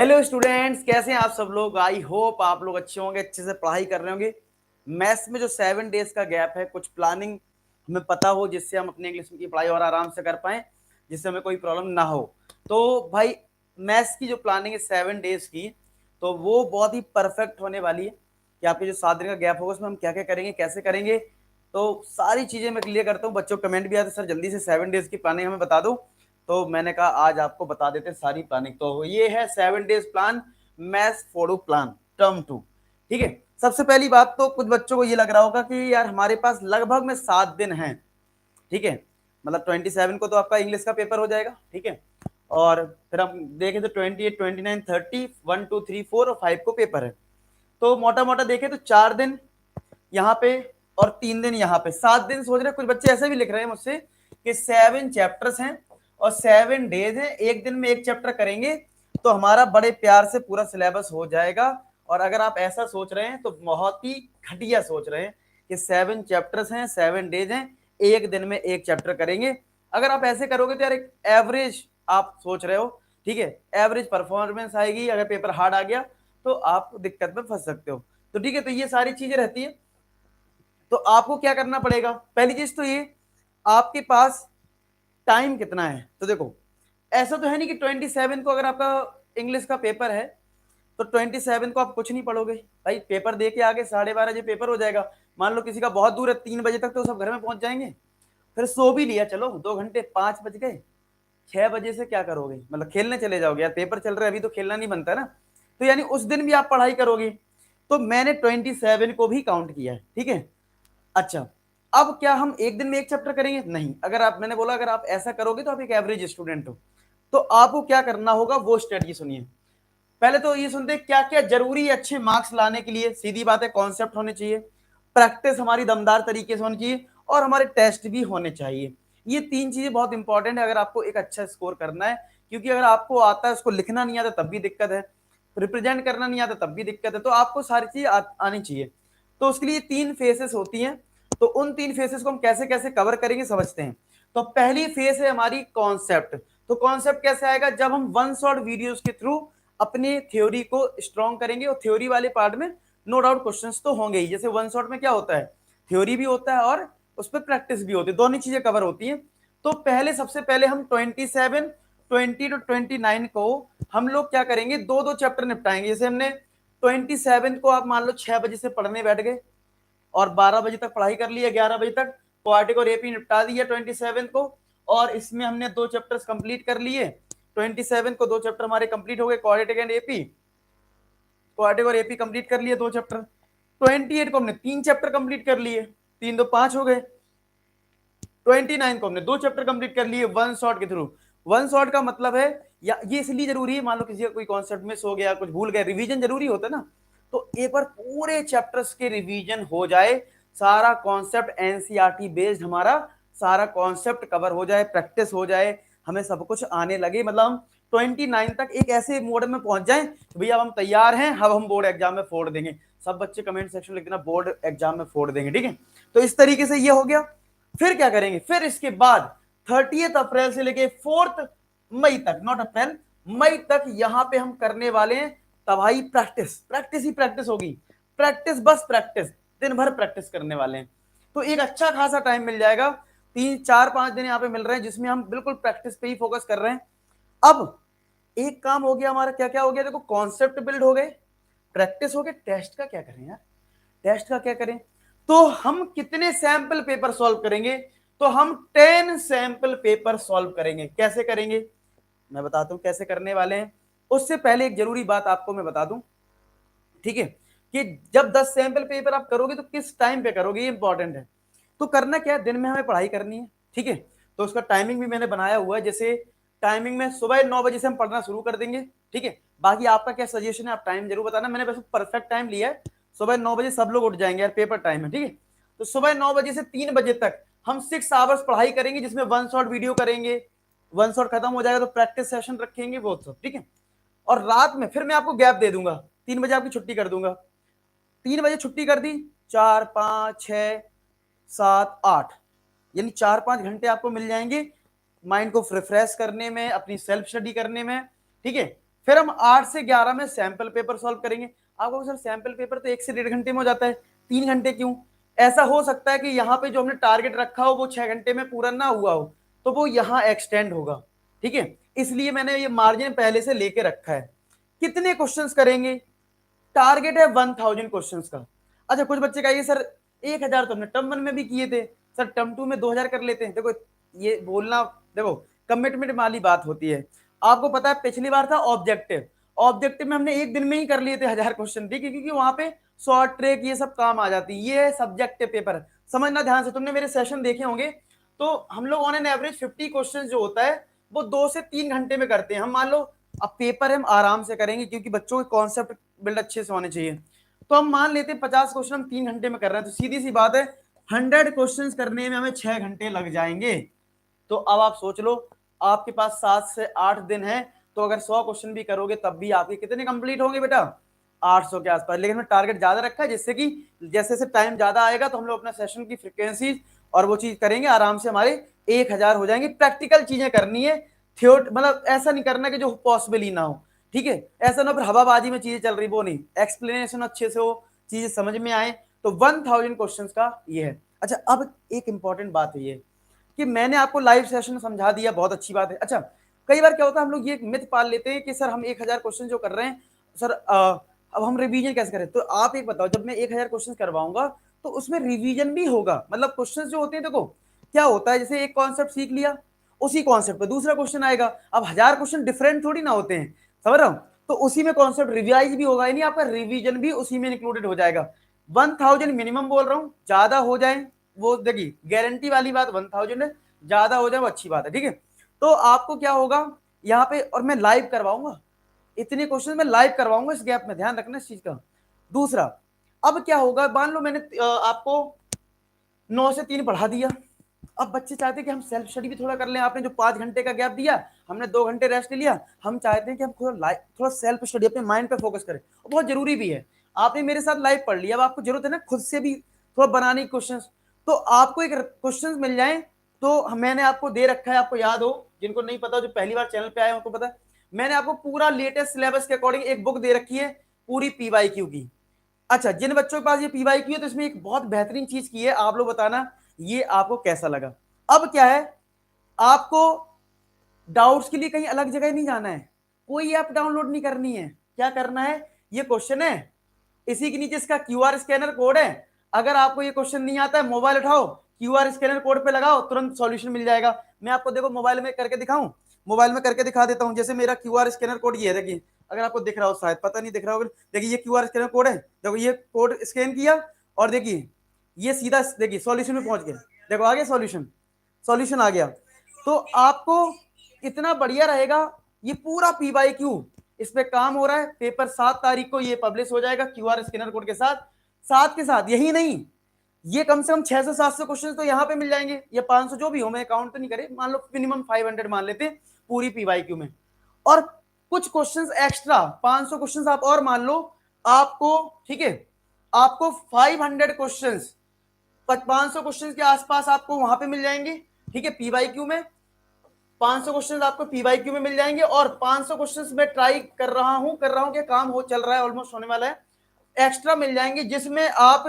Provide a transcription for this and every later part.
Hello students, कैसे हैं आप सब लोग। आई होप आप लोग अच्छे होंगे, अच्छे से पढ़ाई कर रहे होंगे। मैथ्स में जो 7 डेज का गैप है, कुछ प्लानिंग हमें पता हो जिससे हम अपने इंग्लिश की पढ़ाई और आराम से कर पाए, जिससे हमें कोई प्रॉब्लम ना हो। तो भाई मैथ्स की जो प्लानिंग है 7 डेज की, तो वो बहुत ही परफेक्ट होने वाली है कि आपके जो 7 दिन का गैप होगा उसमें हम क्या क्या करेंगे, कैसे करेंगे। तो सारी चीजें मैं क्लियर करता हूँ। बच्चों कमेंट भी आते सर जल्दी से 7 डेज की प्लानिंग हमें बता दो, तो मैंने कहा आज आपको बता देते सारी प्लानिंग। तो ये है 7 डेज प्लान, मैथ्स फोड़ो प्लान टर्म 2। ठीक है, सबसे पहली बात तो कुछ बच्चों को ये लग रहा होगा कि यार हमारे पास लगभग में 7 दिन हैं। ठीक है, मतलब 27 को तो आपका इंग्लिश का पेपर हो जाएगा। ठीक है, और फिर हम देखें तो 28, 29, 30, 1, 2, 3, 4 और 5 को पेपर है। तो मोटा मोटा देखें तो 4 दिन यहाँ पे और 3 दिन यहाँ पे, 7 दिन। सोच रहे कुछ बच्चे ऐसे भी लिख रहे हैं मुझसे कि 7 चैप्टर्स हैं और 7 डेज हैं, एक दिन में एक चैप्टर करेंगे तो हमारा बड़े प्यार से पूरा सिलेबस हो जाएगा। और अगर आप ऐसा सोच रहे हैं तो बहुत ही घटिया सोच रहे हैं कि 7 चैप्टर्स हैं, 7 डेज हैं, एक दिन में एक चैप्टर करेंगे। अगर आप ऐसे करोगे तो यार एक एवरेज आप सोच रहे हो। ठीक है, एवरेज परफॉर्मेंस आएगी। अगर पेपर हार्ड आ गया तो आप दिक्कत में फंस सकते हो। तो ठीक है, तो ये सारी चीजें रहती है। तो आपको क्या करना पड़ेगा, पहली चीज तो ये, आपके पास टाइम कितना है। तो देखो, ऐसा तो है नहीं कि 27 को अगर आपका इंग्लिश का पेपर है तो 27 को आप कुछ नहीं पढ़ोगे। भाई पेपर दे के आगे 12:30 पेपर हो जाएगा। मान लो किसी का बहुत दूर है, 3 बजे तक तो सब घर में पहुंच जाएंगे। फिर सो भी लिया, चलो 2 घंटे, 5 बज गए, 6 बजे से क्या करोगे, मतलब खेलने चले जाओगे। यार पेपर चल रहा है, अभी तो खेलना नहीं बनता ना। तो यानी उस दिन भी आप पढ़ाई करोगे। तो मैंने 27 को भी काउंट किया है। ठीक है, अच्छा, अब क्या हम एक दिन में एक चैप्टर करेंगे? नहीं। अगर आप, मैंने बोला अगर आप ऐसा करोगे तो आप एक एवरेज स्टूडेंट हो। तो आपको क्या करना होगा वो स्ट्रेटजी सुनिए। पहले तो ये सुनते हैं क्या क्या जरूरी है अच्छे मार्क्स लाने के लिए। सीधी बात है, कॉन्सेप्ट होने चाहिए, प्रैक्टिस हमारी दमदार तरीके से होनी चाहिए, और हमारे टेस्ट भी होने चाहिए। ये 3 चीजें बहुत इंपॉर्टेंट है अगर आपको एक अच्छा स्कोर करना है। क्योंकि अगर आपको आता है, उसको लिखना नहीं आता तब भी दिक्कत है, रिप्रेजेंट करना नहीं आता तब भी दिक्कत है। तो आपको सारी चीजें आनी चाहिए। तो उसके लिए 3 फेसेस होती हैं। तो उन 3 फेसेस को हम कैसे कैसे कवर करेंगे समझते हैं। तो पहली फेस है हमारी कॉन्सेप्ट। तो कॉन्सेप्ट कैसे आएगा, जब हम वन शॉट वीडियोस के थ्रू अपने थ्योरी को स्ट्रॉन्ग करेंगे। और थ्योरी वाले पार्ट में नो डाउट क्वेश्चंस तो होंगे ही। जैसे वन शॉट में क्या होता है, थ्योरी भी होता है और उस पर प्रैक्टिस भी होती है, दोनों चीजें कवर होती हैं। तो पहले, सबसे पहले हम 27, 20 to 29 को हम लोग क्या करेंगे, दो दो चैप्टर निपटाएंगे। जैसे हमने 27 को आप मान लो 6 बजे से पढ़ने बैठ गए और 12 बजे तक पढ़ाई कर लिया, 11 बजे तक क्वाड्रेटिक और एपी निपटा दिया 27 को। और इसमें हमने 2 चैप्टर्स कंप्लीट कर लिए। 27 को 2 चैप्टर हमारे कंप्लीट हो गए, क्वाड्रेटिक एंड एपी। क्वाड्रेटिक और एपी कंप्लीट कर लिए 2 चैप्टर। 28 को हमने 3 चैप्टर कंप्लीट कर लिए, 3 2 5 हो गए। 29 को हमने 2 चैप्टर कंप्लीट कर लिए वन शॉट के थ्रू। वन शॉट का मतलब है, या ये इसलिए जरूरी है, मान लो किसी का कोई कॉन्सेप्ट मिस हो गया, कुछ भूल गया, रिवीजन जरूरी होता है ना। तो एक बार पूरे चैप्टर्स के रिवीजन हो जाए, सारा कॉन्सेप्ट एनसीईआरटी बेस्ड हमारा सारा कॉन्सेप्ट कवर हो जाए, प्रैक्टिस हो जाए, हमें सब कुछ आने लगे, मतलब हम 29 तक एक ऐसे मोड में पहुंच जाए भैया अब हम तैयार हैं, अब हम बोर्ड एग्जाम में फोड़ देंगे। सब बच्चे कमेंट सेक्शन में लिखना बोर्ड एग्जाम में फोड़ देंगे। ठीक है, तो इस तरीके से ये हो गया। फिर क्या करेंगे, फिर इसके बाद 30 अप्रैल से लेके 4 मई तक, नॉट अप्रैल, मई तक यहां पे हम करने वाले हैं तबाही प्रैक्टिस। प्रैक्टिस ही प्रैक्टिस होगी, प्रैक्टिस बस प्रैक्टिस, दिन भर प्रैक्टिस करने वाले हैं। तो एक अच्छा खासा टाइम मिल जाएगा, 3 4 5 दिन यहाँ पे मिल रहे हैं जिसमें हम बिल्कुल प्रैक्टिस पे ही फोकस कर रहे हैं। अब एक काम हो गया हमारा, क्या क्या हो गया देखो, कॉन्सेप्ट बिल्ड हो गए, प्रैक्टिस हो गए, टेस्ट का क्या करें यार, टेस्ट का क्या करें। तो हम कितने सैंपल पेपर सॉल्व करेंगे, तो हम 10 सैंपल पेपर सॉल्व करेंगे। कैसे करेंगे मैं बताता हूं कैसे करने वाले हैं। उससे पहले एक जरूरी बात आपको मैं बता दूं, ठीक है, कि जब 10 सैंपल पेपर आप करोगे तो किस टाइम पे करोगे, ये इंपॉर्टेंट है। तो करना क्या है, दिन में हमें पढ़ाई करनी है। ठीक है, तो उसका टाइमिंग भी मैंने बनाया हुआ है। जैसे टाइमिंग में सुबह 9 बजे से हम पढ़ना शुरू कर देंगे। ठीक है, बाकी आपका क्या सजेशन है, आप टाइम जरूर बताना। मैंने वैसे परफेक्ट टाइम लिया है, सुबह 9 बजे सब लोग उठ जाएंगे यार, पेपर टाइम है। ठीक है, तो सुबह 9 बजे से 3 बजे तक हम 6 आवर्स पढ़ाई करेंगे, जिसमें वन शॉट वीडियो करेंगे। वन शॉट खत्म हो जाएगा तो प्रैक्टिस सेशन रखेंगे, वो सब। ठीक है, और रात में फिर मैं आपको गैप दे दूंगा, 3 बजे आपकी छुट्टी कर दूंगा। 3 बजे छुट्टी कर दी, 4 5 6 7 8, यानी 4 5 घंटे आपको मिल जाएंगे माइंड को रिफ्रेश करने में, अपनी सेल्फ स्टडी करने में। ठीक है, फिर हम 8 से 11 में सैंपल पेपर सॉल्व करेंगे। आपको सर सैंपल पेपर तो 1 से 1.5 घंटे में हो जाता है, 3 घंटे क्यों? ऐसा हो सकता है कि यहाँ पे जो हमने टारगेट रखा हो वो 6 घंटे में पूरा ना हुआ हो, तो वो यहाँ एक्सटेंड होगा, ठीक है। इसलिए मैंने ये मार्जिन पहले से लेके रखा है। कितने क्वेश्चंस करेंगे? टारगेट है 1000 क्वेश्चंस का। अच्छा, कुछ बच्चे कहेंगे सर 1000 तो हमने टर्म 1 में भी किए थे, सर टर्म 2 में 2000 कर लेते हैं। देखो ये बोलना, देखो कमिटमेंट वाली बात होती है। आपको पता है पिछली बार था ऑब्जेक्टिव, ऑब्जेक्टिव में हमने एक दिन में ही कर लिए थे 1000 क्वेश्चन, ठीक है, क्योंकि वहां पे शॉर्ट ट्रैक ये सब काम आ जाती है। ये सब्जेक्टिव पेपर, समझना ध्यान से, तुमने मेरे सेशन देखे होंगे, तो हम लोग ऑन एन एवरेज 50 क्वेश्चन जो होता है वो 2 से 3 घंटे में करते हैं। हम मान लो अब पेपर हम आराम से करेंगे क्योंकि बच्चों के कॉन्सेप्ट बिल्ड अच्छे से होने चाहिए, तो हम मान लेते हैं 50 क्वेश्चन हम 3 घंटे में कर रहे हैं, तो सीधी सी बात है 100 क्वेश्चन करने में हमें 6 घंटे लग जाएंगे। तो अब आप सोच लो, आपके पास 7 से 8 दिन है, तो अगर 100 क्वेश्चन भी करोगे तब भी आपके कितने कंप्लीट होंगे बेटा? 800 के आसपास। लेकिन हमने टारगेट ज्यादा रखा है, जिससे कि जैसे जैसे टाइम ज्यादा आएगा तो हम लोग अपना सेशन की फ्रिक्वेंसी और वो चीज करेंगे, आराम से हमारे 1000 हो जाएंगे। प्रैक्टिकल चीजें करनी है, थ्योट मतलब ऐसा नहीं करना कि जो पॉसिबल ही ना हो, ठीक है। ऐसा ना फिर हवाबाजी में चीजें चल रही, वो नहीं, एक्सप्लेनेशन अच्छे से हो, चीजें समझ में आए। तो 1000 क्वेश्चन का ये है। अच्छा, अब एक इंपॉर्टेंट बात है ये कि मैंने आपको लाइव सेशन समझा दिया, बहुत अच्छी बात है। अच्छा, कई बार क्या होता है, हम लोग ये मिथ पाल लेते हैं कि सर हम 1000 क्वेश्चन जो कर रहे हैं सर, अब हम रिवीजन कैसे करें? तो आप एक बताओ, जब मैं 1000 क्वेश्चन करवाऊंगा तो उसमें रिवीजन भी होगा। मतलब क्वेश्चन जो होते हैं, देखो क्या होता है, जैसे एक कॉन्सेप्ट सीख लिया, उसी कॉन्सेप्ट पे दूसरा क्वेश्चन आएगा। अब 1000 क्वेश्चन डिफरेंट थोड़ी ना होते हैं, समझ रहा हूं? तो उसी में कॉन्सेप्ट रिवाइज भी होगा, यानी आपका रिवीजन भी उसी में इंक्लूडेड हो जाएगा। 1000 मिनिमम बोल रहा हूं, ज्यादा हो जाए वो देखिए गारंटी वाली बात 1000 है, ज्यादा हो जाए वो अच्छी बात है, ठीक है। तो आपको क्या होगा यहाँ पे, और मैं लाइव करवाऊंगा, इतने क्वेश्चन मैं लाइव करवाऊंगा इस गैप में, ध्यान रखना इस चीज का। दूसरा, अब क्या होगा, मान लो मैंने आपको 9 से 3 पढ़ा दिया, अब बच्चे चाहते हैं कि हम सेल्फ स्टडी भी थोड़ा कर लें। आपने जो 5 घंटे का गैप दिया, हमने 2 घंटे रेस्ट लिया, हम चाहते हैं कि हम थोड़ा सेल्फ स्टडी अपने माइंड पे फोकस करें, और बहुत जरूरी भी है। आपने मेरे साथ लाइव पढ़ लिया, अब आपको जरूरत है ना खुद से भी थोड़ा बनाने की क्वेश्चन, तो आपको एक क्वेश्चन मिल जाए। तो मैंने आपको दे रखा है, आपको याद हो, जिनको नहीं पता, जो पहली बार चैनल पे आए उनको पता है, मैंने आपको पूरा लेटेस्ट सिलेबस के अकॉर्डिंग एक बुक दे रखी है, पूरी पीवाईक्यू की। अच्छा, जिन बच्चों के पास ये पीवाईक्यू है, तो इसमें एक बहुत बेहतरीन चीज की है, आप लोग बताना ये आपको कैसा लगा। अब क्या है, आपको डाउट्स के लिए कहीं अलग जगह नहीं जाना है, कोई ऐप डाउनलोड नहीं करनी है। क्या करना है, ये क्वेश्चन है, इसी के नीचे इसका क्यूआर स्कैनर कोड है। अगर आपको ये क्वेश्चन नहीं आता है, मोबाइल उठाओ, क्यूआर स्कैनर कोड पे लगाओ, तुरंत सॉल्यूशन मिल जाएगा। मैं आपको देखो मोबाइल में करके दिखाऊं, मोबाइल में करके दिखा देता हूं। जैसे मेरा क्यूआर स्कैनर कोड ये है, देखिए, अगर आपको दिख रहा हो, शायद पता नहीं दिख रहा होगा, देखिए ये क्यूआर स्कैनर कोड है, देखो ये कोड स्कैन किया, और देखिए ये सीधा देखिए सॉल्यूशन में पहुंच गया, देखो आ गया सॉल्यूशन, सॉल्यूशन आ गया। तो आपको इतना बढ़िया रहेगा, ये पूरा पीवाईक्यू इस पे काम हो रहा है। पेपर 7 तारीख को ये पब्लिश हो जाएगा क्यूआर स्कैनर कोड के साथ। साथ के साथ यही नहीं, ये कम से कम 600-700 क्वेश्चन तो यहाँ पे मिल जाएंगे, ये 500 जो भी हो, मैं काउंट तो नहीं करे, मान लो मिनिमम 500 मान लेते हैं पूरी पीवाईक्यू में। और कुछ क्वेश्चंस एक्स्ट्रा 500 क्वेश्चंस आप और मान लो, आपको ठीक है, आपको 500 क्वेश्चंस 500 क्वेश्चन के आसपास आपको वहां पे मिल जाएंगे, ठीक है, पीवाईक्यू में 500 क्वेश्चन आपको पीवाईक्यू में मिल जाएंगे। और 500 क्वेश्चन मैं ट्राई कर रहा हूं कि काम हो चल रहा है, ऑलमोस्ट होने वाला है, एक्स्ट्रा मिल जाएंगे, जिसमें आप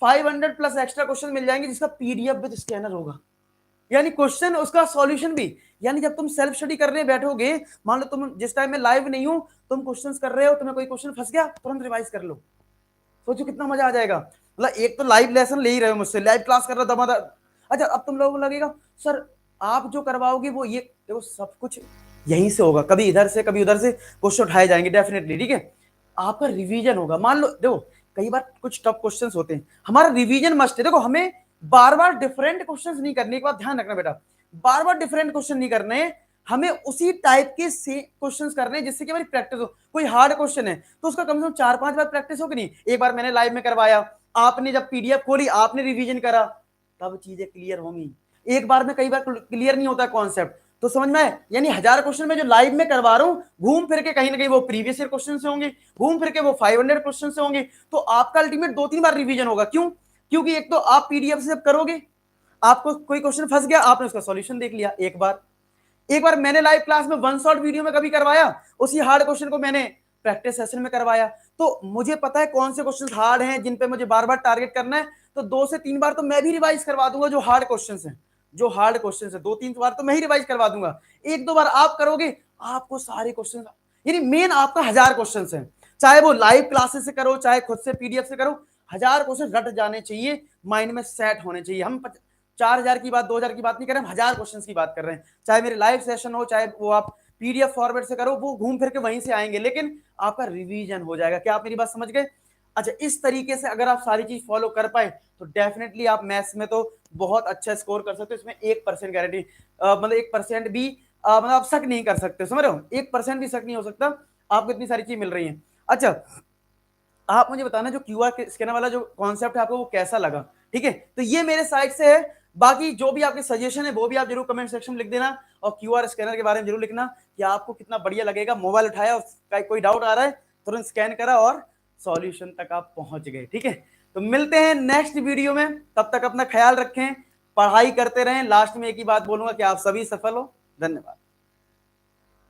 500 प्लस एक्स्ट्रा क्वेश्चन मिल जाएंगे, जिसका पीडीएफ विद स्कैनर होगा, यानी क्वेश्चन उसका सॉल्यूशन भी। यानी जब तुम सेल्फ स्टडी करने बैठोगे, मान लो तुम जिस टाइम में लाइव नहीं हो, तुम क्वेश्चंस कर रहे हो, तुम्हें कोई क्वेश्चन फंस गया, तुरंत रिवाइज कर लो, सोचो कितना मजा आ जाएगा। मतलब एक तो लाइव लेसन ले ही रहे हो मुझसे, लाइव क्लास कर रहा दमादर। अच्छा, अब तुम लोगों को लगेगा सर आप जो करवाओगे वो ये, देखो सब कुछ यहीं से होगा, कभी इधर से कभी उधर से क्वेश्चन उठाए जाएंगे डेफिनेटली, ठीक है। आपका रिवीजन होगा, मान लो देखो कई बार कुछ टफ क्वेश्चंस होते हैं, हमारा रिवीजन मस्ट है। देखो हमें बार बार डिफरेंट क्वेश्चंस नहीं करने, एक बात ध्यान रखना बेटा, बार बार डिफरेंट क्वेश्चन नहीं करने, हमें उसी टाइप के क्वेश्चंस करने हैं जिससे कि हमारी प्रैक्टिस हो। कोई हार्ड क्वेश्चन है तो उसका कम से कम 4-5 बार प्रैक्टिस हो कि नहीं। एक बार मैंने लाइव में करवाया, आपने जब पीडीएफ खोली, आपने रिवीजन करा, तब चीजें क्लियर होंगी। एक बार में कई बार क्लियर नहीं होता कॉन्सेप्ट, तो समझ में, यानी 1000 क्वेश्चन में जो लाइव में करवा रहा हूं, घूम फिर के कहीं ना कहीं वो प्रीवियस ईयर क्वेश्चन से होंगे, घूम फिर के वो 500 क्वेश्चन से होंगे। तो आपका अल्टीमेट 2-3 बार रिवीजन होगा। क्यों? क्योंकि एक तो आप पीडीएफ से जब करोगे, आपको कोई क्वेश्चन फंस गया, आपने उसका सॉल्यूशन देख लिया एक बार, एक बार मैंने लाइव क्लास में वन शॉट वीडियो में कभी करवाया, उसी हार्ड क्वेश्चन को मैंने प्रैक्टिस सेशन में करवाया। तो मुझे पता है कौन से क्वेश्चन हार्ड हैं जिन पे मुझे बार बार टारगेट करना है, तो 2 से 3 बार तो मैं भी रिवाइज करवा दूंगा जो हार्ड क्वेश्चन है। जो हार्ड क्वेश्चन है 2-3 बार तो मैं ही रिवाइज करवा दूंगा। 1-2 बार आप करोगे, आपको सारे क्वेश्चन, यानी मेन आपका 1000 क्वेश्चन है, चाहे वो लाइव क्लासेस से करो चाहे खुद से पीडीएफ से करो, 1000 क्वेश्चन रट जाने चाहिए, माइंड में सेट होने चाहिए। हम 4000 की बात 2000 की बात नहीं कर रहे, हम 1000 क्वेश्चन की बात कर रहे हैं। चाहे मेरे लाइव सेशन हो चाहे वो आप पीडीएफ फॉरवर्ड से करो, वो घूम फिर के वहीं से आएंगे, लेकिन आपका रिवीजन हो जाएगा। क्या आप मेरी बात समझ गए? अच्छा, इस तरीके से अगर आप सारी चीज फॉलो कर पाए तो डेफिनेटली आप मैथ्स में तो बहुत अच्छा स्कोर कर सकते हो। इसमें 1% गारंटी, मतलब 1% भी मतलब आप शक नहीं कर सकते, समझ रहे हो? 1% भी शक नहीं हो सकता, आपको इतनी सारी चीज मिल रही है। अच्छा, आप मुझे बताना जो क्यूआर स्कैनर वाला जो कॉन्सेप्ट है आपको वो कैसा लगा, ठीक है? तो ये मेरे साइड से है, बाकी जो भी आपके सजेशन है वो भी आप जरूर कमेंट सेक्शन में लिख देना, और क्यूआर स्कैनर के बारे में जरूर लिखना कि आपको कितना बढ़िया लगेगा। मोबाइल उठाया, उसका कोई डाउट आ रहा है, तुरंत स्कैन करा और सॉल्यूशन तक आप पहुंच गए, ठीक है? तो मिलते हैं नेक्स्ट वीडियो में, तब तक अपना ख्याल रखें, पढ़ाई करते रहें। लास्ट में एक ही बात बोलूंगा कि आप सभी सफल हो। धन्यवाद।